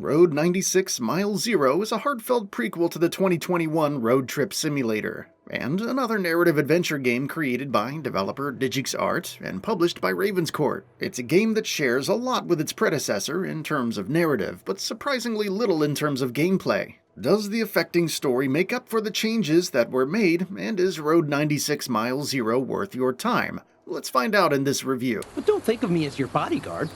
Road 96 Mile Zero is a heartfelt prequel to the 2021 road trip simulator, and another narrative adventure game created by developer DigixArt and published by Ravenscourt. It's a game that shares a lot with its predecessor in terms of narrative, but surprisingly little in terms of gameplay. Does the affecting story make up for the changes that were made, and is Road 96 Mile Zero worth your time? Let's find out in this review. But don't think of me as your bodyguard.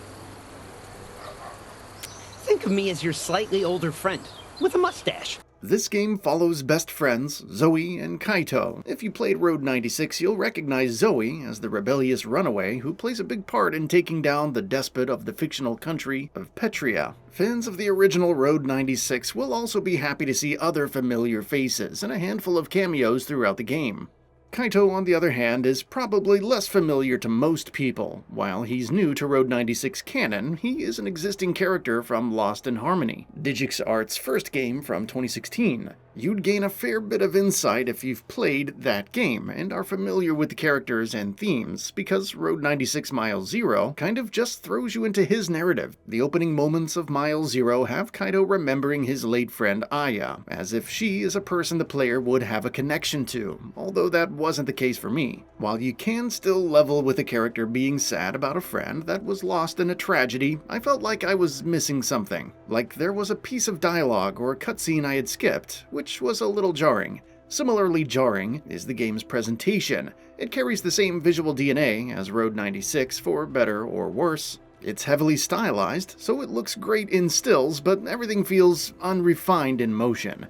Think of me as your slightly older friend, with a mustache. This game follows best friends, Zoe and Kaito. If you played Road 96, you'll recognize Zoe as the rebellious runaway who plays a big part in taking down the despot of the fictional country of Petria. Fans of the original Road 96 will also be happy to see other familiar faces and a handful of cameos throughout the game. Kaito, on the other hand, is probably less familiar to most people. While he's new to Road 96 canon, he is an existing character from Lost in Harmony, DigixArt's first game from 2016. You'd gain a fair bit of insight if you've played that game and are familiar with the characters and themes, because Road 96 Mile Zero kind of just throws you into his narrative. The opening moments of Mile Zero have Kaito remembering his late friend Aya, as if she is a person the player would have a connection to, although that wasn't the case for me. While you can still level with a character being sad about a friend that was lost in a tragedy, I felt like I was missing something. Like there was a piece of dialogue or a cutscene I had skipped, which was a little jarring. Similarly jarring is the game's presentation. It carries the same visual DNA as Road 96 for better or worse. It's heavily stylized, so it looks great in stills, but everything feels unrefined in motion.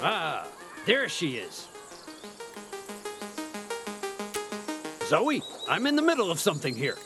Ah, there she is. Zoe, I'm in the middle of something here.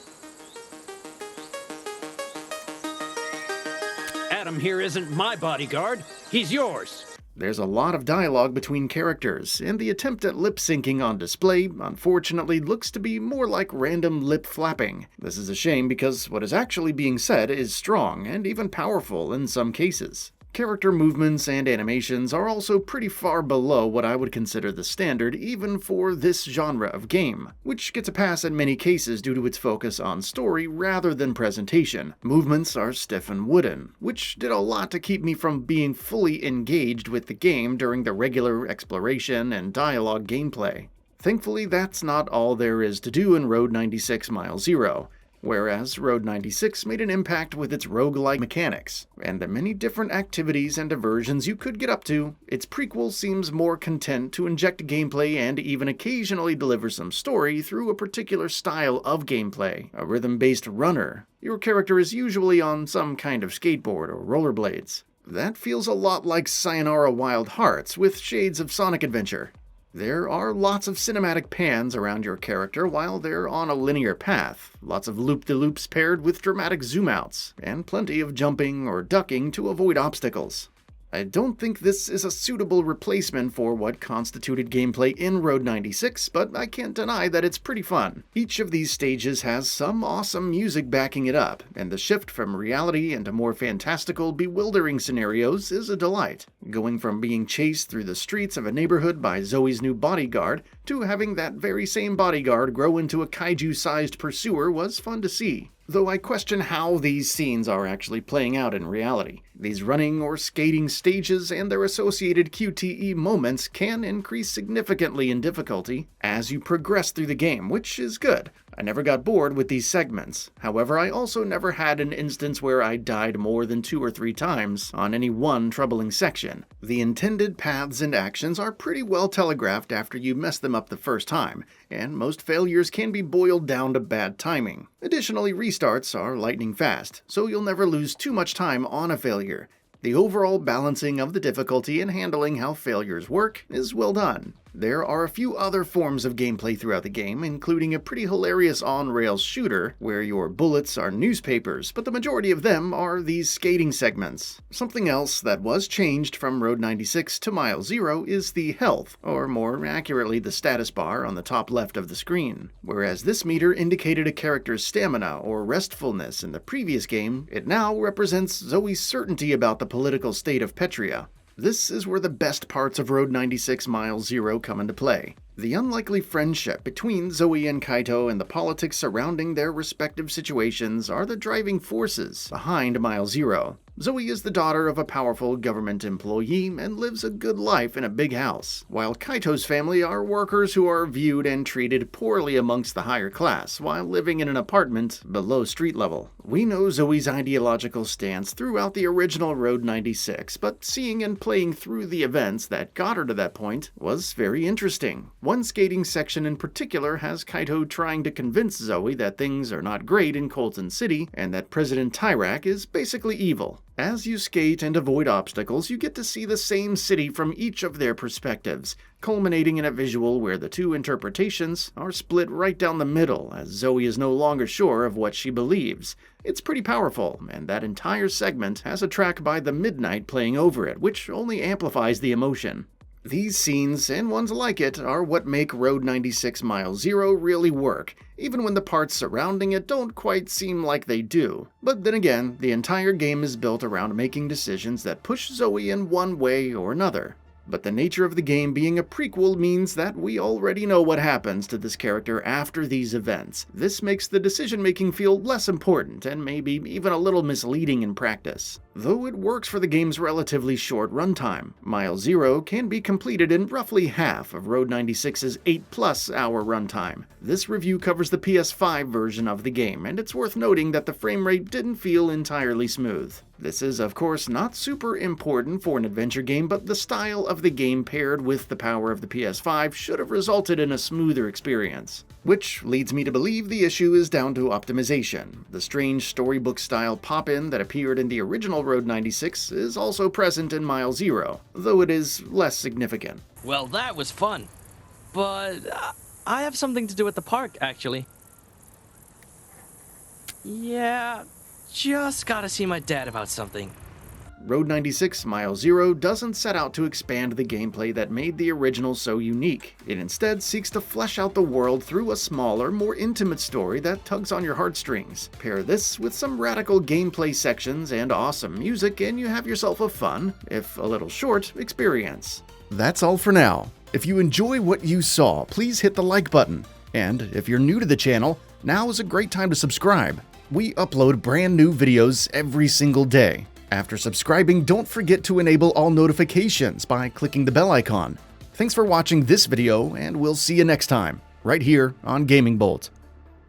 Adam here isn't my bodyguard, he's yours. There's a lot of dialogue between characters, and the attempt at lip-syncing on display, unfortunately, looks to be more like random lip flapping. This is a shame because what is actually being said is strong and even powerful in some cases. Character movements and animations are also pretty far below what I would consider the standard even for this genre of game, which gets a pass in many cases due to its focus on story rather than presentation. Movements are stiff and wooden, which did a lot to keep me from being fully engaged with the game during the regular exploration and dialogue gameplay. Thankfully, that's not all there is to do in Road 96 Mile Zero. Whereas Road 96 made an impact with its roguelike mechanics, and the many different activities and diversions you could get up to, its prequel seems more content to inject gameplay and even occasionally deliver some story through a particular style of gameplay, a rhythm-based runner. Your character is usually on some kind of skateboard or rollerblades. That feels a lot like Sayonara Wild Hearts with shades of Sonic Adventure. There are lots of cinematic pans around your character while they're on a linear path, lots of loop-de-loops paired with dramatic zoom-outs, and plenty of jumping or ducking to avoid obstacles. I don't think this is a suitable replacement for what constituted gameplay in Road 96, but I can't deny that it's pretty fun. Each of these stages has some awesome music backing it up, and the shift from reality into more fantastical, bewildering scenarios is a delight. Going from being chased through the streets of a neighborhood by Zoe's new bodyguard to having that very same bodyguard grow into a kaiju-sized pursuer was fun to see. Though I question how these scenes are actually playing out in reality. These running or skating stages and their associated QTE moments can increase significantly in difficulty as you progress through the game, which is good. I never got bored with these segments. However, I also never had an instance where I died more than 2 or 3 times on any one troubling section. The intended paths and actions are pretty well telegraphed after you mess them up the first time, and most failures can be boiled down to bad timing. Additionally, restarts are lightning fast, so you'll never lose too much time on a failure. The overall balancing of the difficulty and handling how failures work is well done. There are a few other forms of gameplay throughout the game, including a pretty hilarious on-rails shooter, where your bullets are newspapers, but the majority of them are these skating segments. Something else that was changed from Road 96 to Mile Zero is the health, or more accurately the status bar on the top left of the screen. Whereas this meter indicated a character's stamina or restfulness in the previous game, it now represents Zoe's certainty about the political state of Petria. This is where the best parts of Road 96 Mile Zero come into play. The unlikely friendship between Zoe and Kaito and the politics surrounding their respective situations are the driving forces behind Mile Zero. Zoe is the daughter of a powerful government employee and lives a good life in a big house, while Kaito's family are workers who are viewed and treated poorly amongst the higher class while living in an apartment below street level. We know Zoe's ideological stance throughout the original Road 96, but seeing and playing through the events that got her to that point was very interesting. One skating section in particular has Kaito trying to convince Zoe that things are not great in Colton City and that President Tyrak is basically evil. As you skate and avoid obstacles, you get to see the same city from each of their perspectives, culminating in a visual where the two interpretations are split right down the middle as Zoe is no longer sure of what she believes. It's pretty powerful, and that entire segment has a track by The Midnight playing over it, which only amplifies the emotion. These scenes, and ones like it, are what make Road 96 Mile Zero really work, even when the parts surrounding it don't quite seem like they do. But then again, the entire game is built around making decisions that push Zoe in one way or another. But the nature of the game being a prequel means that we already know what happens to this character after these events. This makes the decision-making feel less important and maybe even a little misleading in practice. Though it works for the game's relatively short runtime, Mile Zero can be completed in roughly half of Road 96's 8+ hour runtime. This review covers the PS5 version of the game, and it's worth noting that the frame rate didn't feel entirely smooth. This is, of course, not super important for an adventure game, but the style of the game paired with the power of the PS5 should have resulted in a smoother experience. Which leads me to believe the issue is down to optimization. The strange storybook-style pop-in that appeared in the original Road 96 is also present in Mile Zero, though it is less significant. Well, that was fun. But I have something to do at the park, actually. Yeah, just gotta see my dad about something. Road 96 Mile Zero doesn't set out to expand the gameplay that made the original so unique. It instead seeks to flesh out the world through a smaller, more intimate story that tugs on your heartstrings. Pair this with some radical gameplay sections and awesome music, and you have yourself a fun, if a little short, experience. That's all for now. If you enjoy what you saw, please hit the like button. And if you're new to the channel, now is a great time to subscribe. We upload brand new videos every single day. After subscribing, don't forget to enable all notifications by clicking the bell icon. Thanks for watching this video, and we'll see you next time, right here on GamingBolt.